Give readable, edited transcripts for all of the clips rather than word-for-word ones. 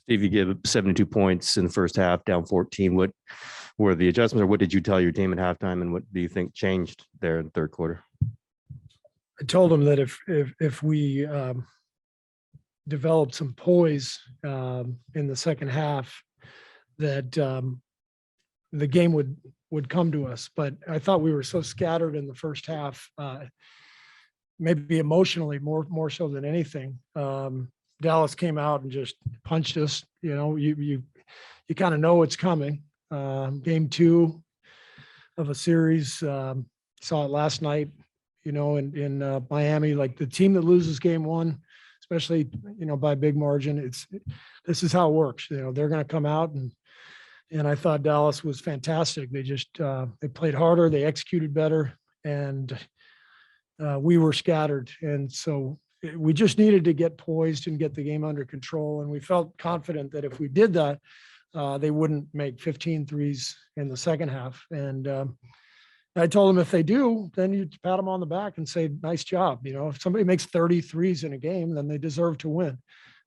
Steve, you gave 72 points in the first half, down 14. What were the adjustments, or what did you tell your team at halftime, and what do you think changed there in the third quarter? I told them that if we developed some poise in the second half, that the game would come to us. But I thought we were so scattered in the first half, maybe emotionally more so than anything. Dallas came out and just punched us. You know, you kind of know it's coming. Game 2 of a series, saw it last night, you know, in Miami. Like, the team that loses game 1, especially, you know, by a big margin, this is how it works. You know, they're going to come out, and I thought Dallas was fantastic. They just they played harder, they executed better, and we were scattered. And so we just needed to get poised and get the game under control. And we felt confident that if we did that, they wouldn't make 15 threes in the second half. And I told them, if they do, then you pat them on the back and say, nice job. You know, if somebody makes 30 threes in a game, then they deserve to win.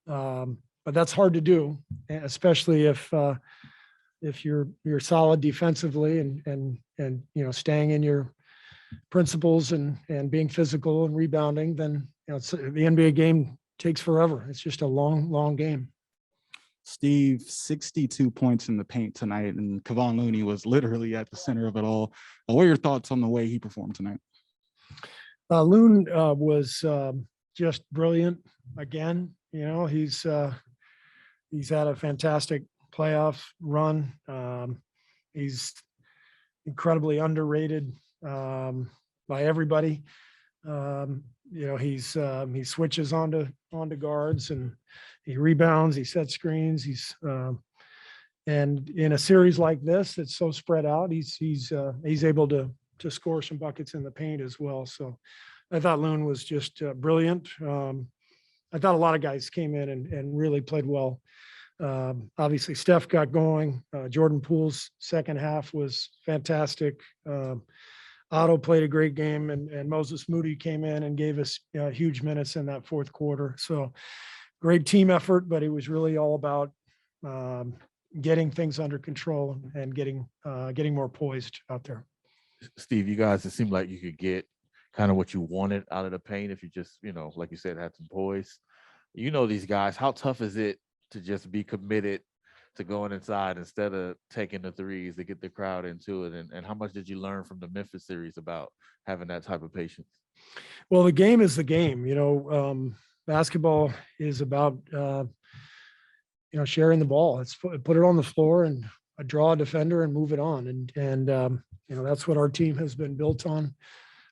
But that's hard to do, especially if you're solid defensively and you know, staying in your principles and being physical and rebounding. Then, you know, the NBA game takes forever. It's just a long game. Steve, 62 points in the paint tonight, and Kevon Looney was literally at the center of it all. What are your thoughts on the way he performed tonight? Loon was just brilliant again. You know, he's had a fantastic playoff run. He's incredibly underrated by everybody. You know, he switches onto guards, and he rebounds, he sets screens. And in a series like this, it's so spread out, he's able to score some buckets in the paint as well. So I thought Loon was just brilliant. I thought a lot of guys came in and really played well. Obviously Steph got going. Jordan Poole's second half was fantastic. Otto played a great game, and Moses Moody came in and gave us huge minutes in that fourth quarter. So great team effort, but it was really all about getting things under control and getting more poised out there. Steve, you guys, it seemed like you could get kind of what you wanted out of the paint if you just, you know, like you said, had some poise. You know, these guys, how tough is it to just be committed to going inside instead of taking the threes to get the crowd into it? And how much did you learn from the Memphis series about having that type of patience? Well, the game is the game. You know, basketball is about, you know, sharing the ball. It's put it on the floor and draw a defender and move it on. And you know, that's what our team has been built on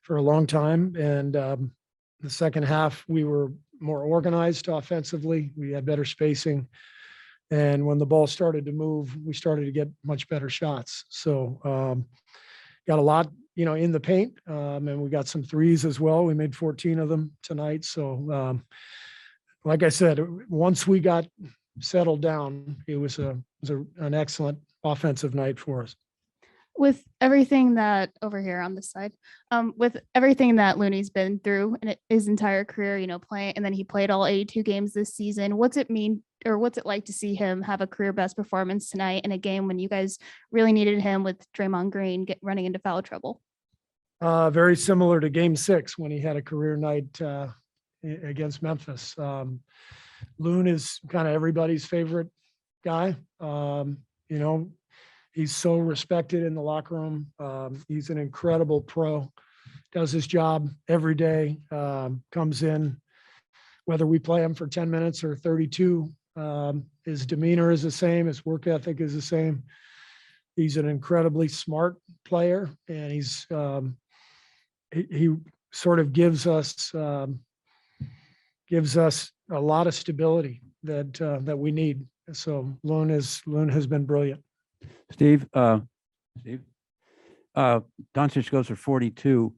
for a long time. And the second half, we were more organized offensively. We had better spacing. And when the ball started to move, we started to get much better shots. So got a lot, you know, in the paint, and we got some threes as well. We made 14 of them tonight. So like I said, once we got settled down, it was an excellent offensive night for us. With everything that over here on this side, with everything that Looney's been through in his entire career, you know, playing, and then he played all 82 games this season. What's it mean, or what's it like to see him have a career best performance tonight in a game when you guys really needed him with Draymond Green running into foul trouble? Very similar to Game 6 when he had a career night against Memphis. Loon is kind of everybody's favorite guy. You know, he's so respected in the locker room. He's an incredible pro, does his job every day, comes in, whether we play him for 10 minutes or 32, his demeanor is the same, his work ethic is the same. He's an incredibly smart player, and he sort of gives us a lot of stability that we need. So Loon has been brilliant. Steve, Doncic goes for 42,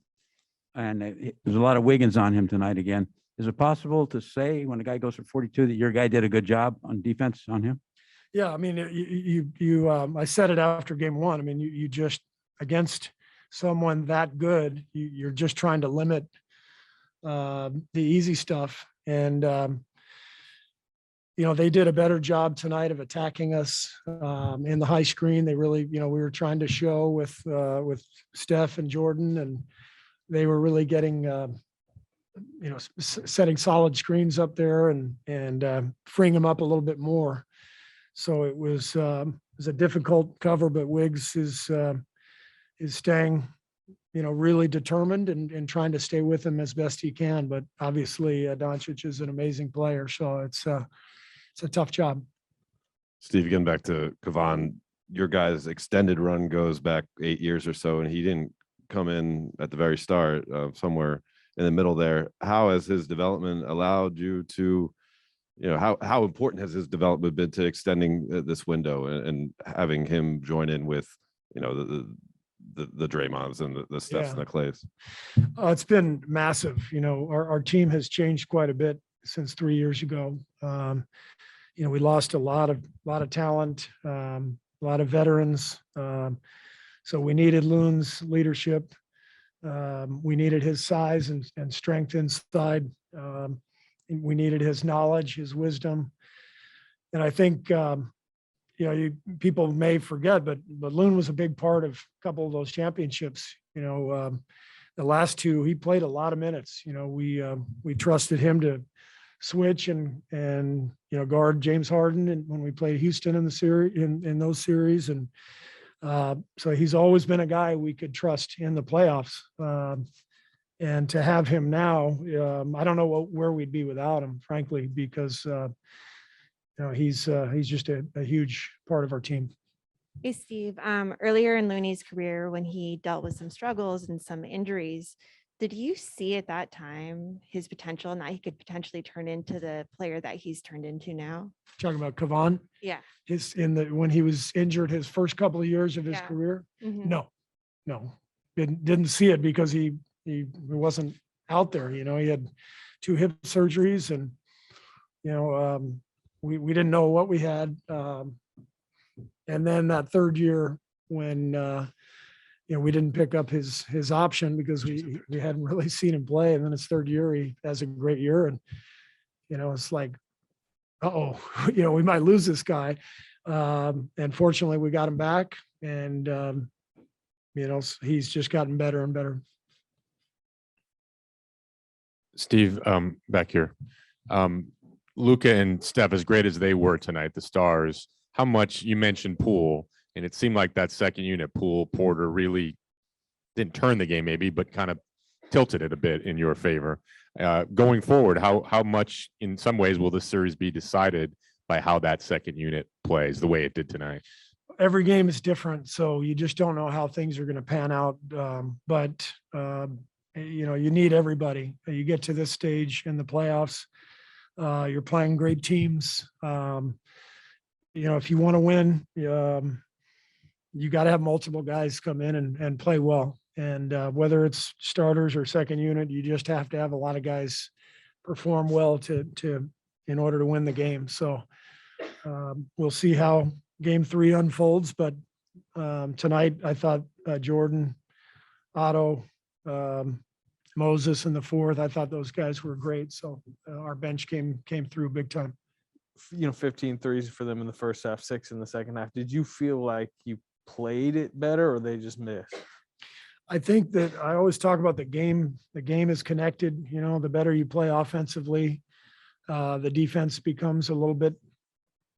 and there's a lot of Wiggins on him tonight again. Is it possible to say when a guy goes for 42 that your guy did a good job on defense on him? Yeah, I mean, I said it after Game 1. I mean, you just, against someone that good, you're just trying to limit the easy stuff. And they did a better job tonight of attacking us in the high screen. They really, we were trying to show with Steph and Jordan, and they were really getting, setting solid screens up there and freeing them up a little bit more. So it was a difficult cover, but Wiggs is staying, really determined and trying to stay with him as best he can. But obviously, Doncic is an amazing player, so it's a tough job. Steve, getting back to Kavan, your guy's extended run goes back 8 years or so, and he didn't come in at the very start, somewhere in the middle there. How has his development allowed you to, how important has his development been to extending this window and having him join in with, the Draymonds and the Stephs Yeah. and the Clays? It's been massive. Our team has changed quite a bit since 3 years ago. We lost a lot of talent, a lot of veterans. So we needed Loon's leadership. We needed his size and strength inside. We needed his knowledge, his wisdom. And I think, people may forget, but Loon was a big part of a couple of those championships. The last two, he played a lot of minutes. We trusted him to switch and guard James Harden, and when we played Houston in the series, in those series, and so he's always been a guy we could trust in the playoffs. And to have him now, I don't know where we'd be without him, frankly, because he's just a huge part of our team. Hey, Steve, earlier in Looney's career, when he dealt with some struggles and some injuries, did you see at that time his potential and that he could potentially turn into the player that he's turned into now? Talking about Kavan, Yeah. when he was injured his first couple of years of his Yeah. career, Mhm. no, didn't see it because he wasn't out there. He had 2 hip surgeries, and we didn't know what we had. And then that third year when we didn't pick up his option because we hadn't really seen him play, and then his third year he has a great year, and it's like, we might lose this guy. And fortunately we got him back, and he's just gotten better and better. Steve, back here. Luka and Steph, as great as they were tonight, the stars, how much you mentioned Poole, and it seemed like that second unit, Poole, Porter, really didn't turn the game maybe, but kind of tilted it a bit in your favor. Going forward, how much in some ways will this series be decided by how that second unit plays the way it did tonight? Every game is different, so you just don't know how things are going to pan out. But you need everybody. You get to this stage in the playoffs, you're playing great teams. If you want to win, you got to have multiple guys come in and play well. And whether it's starters or second unit, you just have to have a lot of guys perform well in order to win the game. So we'll see how game 3 unfolds. But tonight, I thought Jordan, Otto, Moses in the fourth, I thought those guys were great. So our bench came through big time. 15 threes for them in the first half, 6 in the second half. Did you feel like you played it better, or they just missed? I think that I always talk about the game is connected. The better you play offensively, the defense becomes a little bit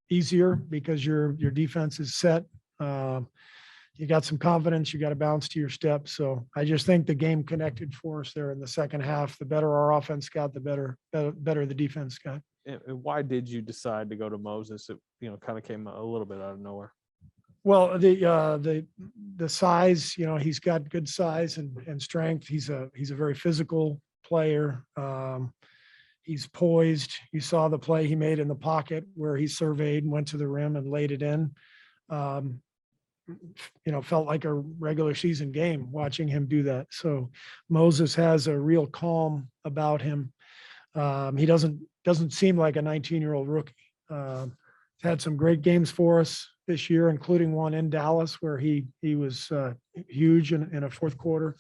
easier because your defense is set. You got some confidence, you got to bounce to your step. So I just think the game connected for us there in the second half. The better our offense got, the better the defense got. And why did you decide to go to Moses? It kind of came a little bit out of nowhere. Well, the size, he's got good size and strength. He's a very physical player. He's poised. You saw the play he made in the pocket where he surveyed and went to the rim and laid it in. Felt like a regular season game watching him do that. So Moses has a real calm about him. He doesn't seem like a 19-year-old rookie. Had some great games for us this year, including one in Dallas where he was huge in a fourth quarter.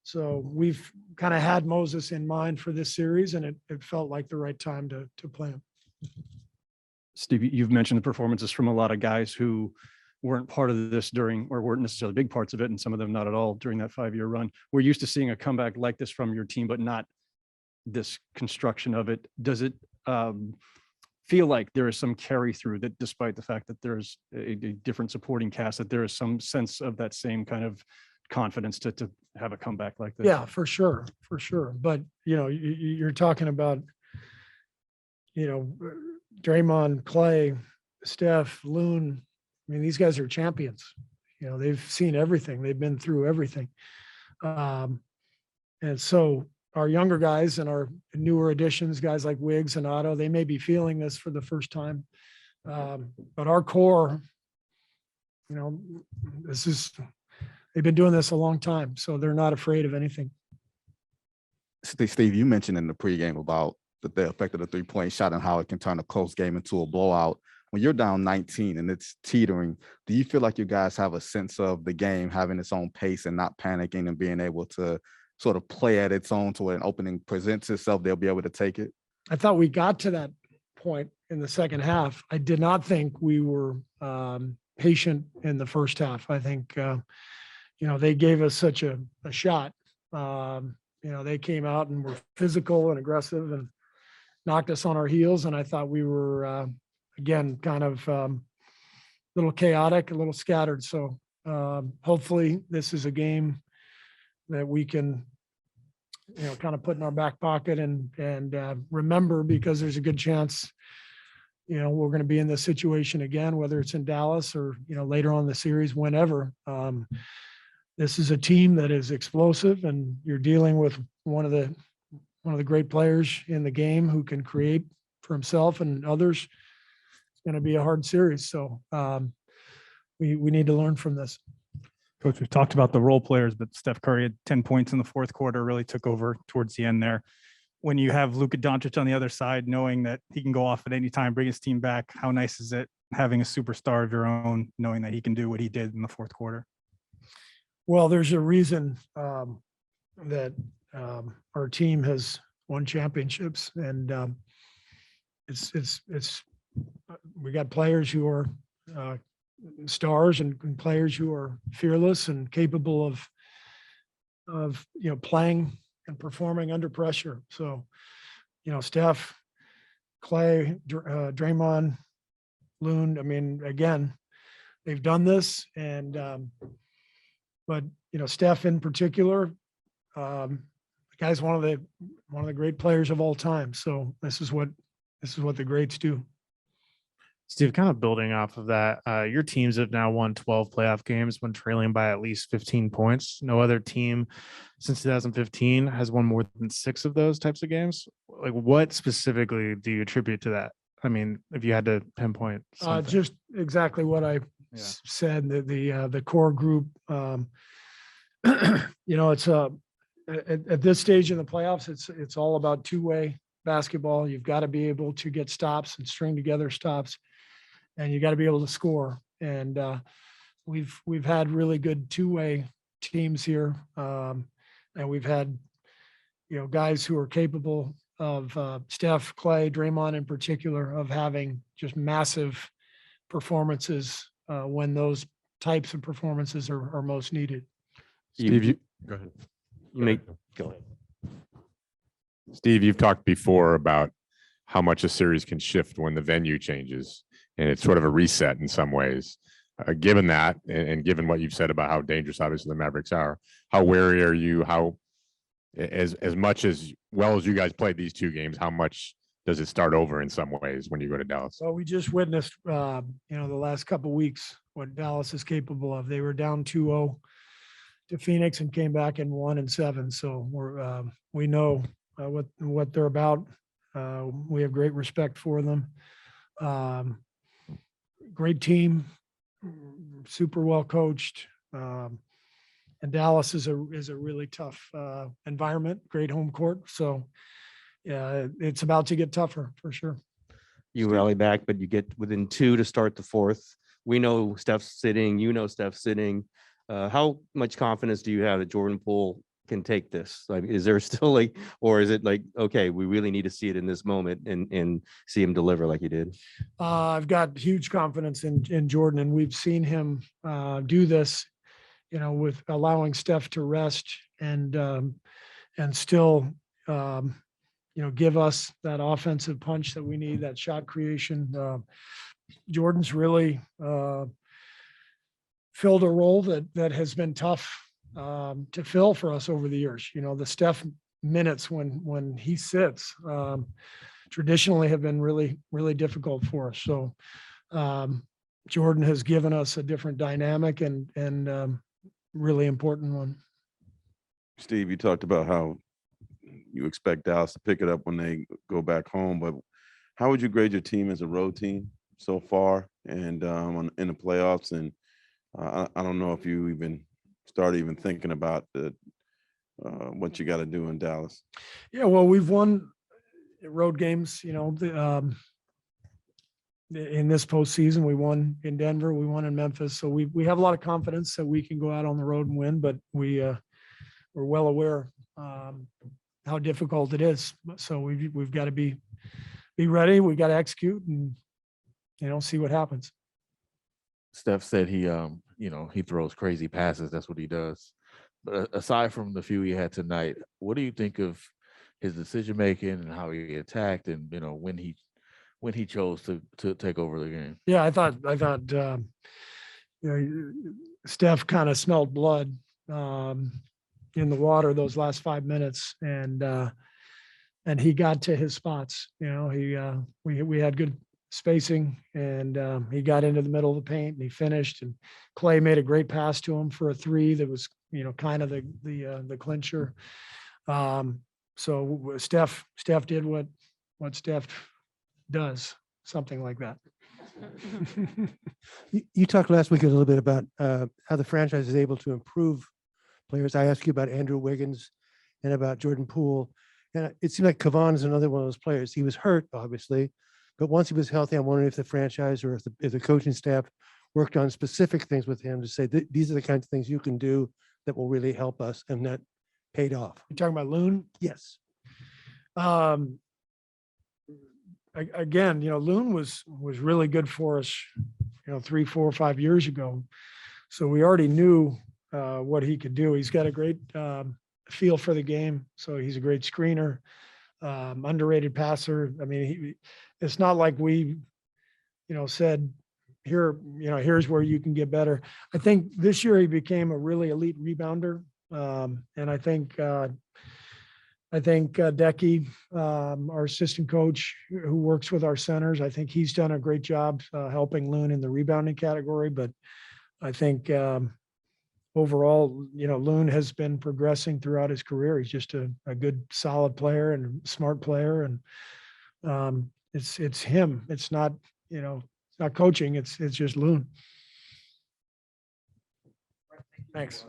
So we've kind of had Moses in mind for this series, and it felt like the right time to play him. Steve, you've mentioned the performances from a lot of guys who weren't part of this during, or weren't necessarily big parts of it, and some of them not at all during that 5-year run. We're used to seeing a comeback like this from your team, but not this construction of it. Does it feel like there is some carry through that, despite the fact that there's a different supporting cast, that there is some sense of that same kind of confidence to have a comeback like this? Yeah, for sure, for sure. But, you're talking about, Draymond, Clay, Steph, Loon. I mean, these guys are champions. They've seen everything. They've been through everything. And so our younger guys and our newer additions, guys like Wiggs and Otto, they may be feeling this for the first time. But our core, they've been doing this a long time, so they're not afraid of anything. Steve, you mentioned in the pregame about the effect of the 3-point shot and how it can turn a close game into a blowout. When you're down 19 and it's teetering, do you feel like you guys have a sense of the game having its own pace and not panicking and being able to sort of play at its own to when an opening presents itself, they'll be able to take it? I thought we got to that point in the second half. I did not think we were patient in the first half. I think, they gave us such a shot. They came out and were physical and aggressive and knocked us on our heels. And I thought we were, again, kind of a little chaotic, a little scattered. So hopefully this is a game that we can, kind of put in our back pocket and remember, because there's a good chance, we're going to be in this situation again, whether it's in Dallas or, later on in the series, whenever. This is a team that is explosive, and you're dealing with one of the great players in the game who can create for himself and others. It's going to be a hard series. So we need to learn from this. Coach, we've talked about the role players, but Steph Curry had 10 points in the fourth quarter, really took over towards the end there. When you have Luka Doncic on the other side, knowing that he can go off at any time, bring his team back, how nice is it having a superstar of your own, knowing that he can do what he did in the fourth quarter? Well, there's a reason that our team has won championships, and we got players who are stars and players who are fearless and capable of playing and performing under pressure. So, Steph, Clay, Draymond, Loon. I mean, again, they've done this, and but Steph in particular, the guy's one of the great players of all time. So this is what the greats do. Steve, kind of building off of that, your teams have now won 12 playoff games when trailing by at least 15 points. No other team since 2015 has won more than 6 of those types of games. Like, what specifically do you attribute to that? I mean, if you had to pinpoint something. Just exactly what I said, the core group. It's at this stage in the playoffs, it's all about two-way basketball. You've got to be able to get stops and string together stops, and you got to be able to score. And we've had really good two-way teams here, and we've had guys who are capable of Steph, Clay, Draymond in particular, of having just massive performances when those types of performances are most needed. Steve, go ahead. Go ahead. Steve, you've talked before about how much a series can shift when the venue changes, and it's sort of a reset in some ways. Given that, and given what you've said about how dangerous obviously the Mavericks are, how wary are you? How, as much as well as you guys played these 2 games, how much does it start over in some ways when you go to Dallas? Well, we just witnessed, the last couple of weeks what Dallas is capable of. They were down 2-0 to Phoenix and came back and won in 7. So we know what they're about. We have great respect for them. Great team, super well coached. And Dallas is a really tough environment, great home court. So yeah, it's about to get tougher for sure. You rally back, but you get within 2 to start the fourth. We know Steph's sitting, Steph's sitting. How much confidence do you have that Jordan Poole can take this? Like, is there still like, or is it like, okay, we really need to see it in this moment and see him deliver like he did? I've got huge confidence in Jordan, and we've seen him do this, with allowing Steph to rest and still, give us that offensive punch that we need, that shot creation. Jordan's really filled a role that has been tough to fill for us over the years. The Steph minutes when he sits traditionally have been really, really difficult for us. So Jordan has given us a different dynamic and really important one. Steve, you talked about how you expect Dallas to pick it up when they go back home, but how would you grade your team as a road team so far and in the playoffs? And I don't know if you even started thinking about what you got to do in Dallas. Yeah, well, we've won road games, in this postseason. We won in Denver, we won in Memphis. So we have a lot of confidence that we can go out on the road and win, but we're well aware how difficult it is. So we've got to be ready. We've got to execute and, see what happens. Steph said he throws crazy passes. That's what he does. But aside from the few he had tonight, what do you think of his decision making and how he attacked, and when he chose to take over the game? Yeah, I thought Steph kind of smelled blood in the water those last 5 minutes, and he got to his spots. We had good spacing, and he got into the middle of the paint and he finished. And Clay made a great pass to him for a three that was kind of the clincher. So Steph did what Steph does, something like that. You talked last week a little bit about how the franchise is able to improve players. I asked you about Andrew Wiggins and about Jordan Poole. And it seemed like Kavan is another one of those players. He was hurt, obviously, but once he was healthy, I'm wondering if the franchise or if the coaching staff worked on specific things with him to say these are the kinds of things you can do that will really help us, and that paid off. You talking about Loon? Yes. Again, Loon was really good for us, 3, 4, 5 years ago. So we already knew what he could do. He's got a great feel for the game. So he's a great screener, underrated passer. I mean, it's not like we, said here, here's where you can get better. I think this year he became a really elite rebounder. And I think Decky, our assistant coach who works with our centers, I think he's done a great job helping Loon in the rebounding category. But I think overall, Loon has been progressing throughout his career. He's just a good, solid player and smart player. And it's him. It's not, it's not coaching. It's just Loon. Thanks.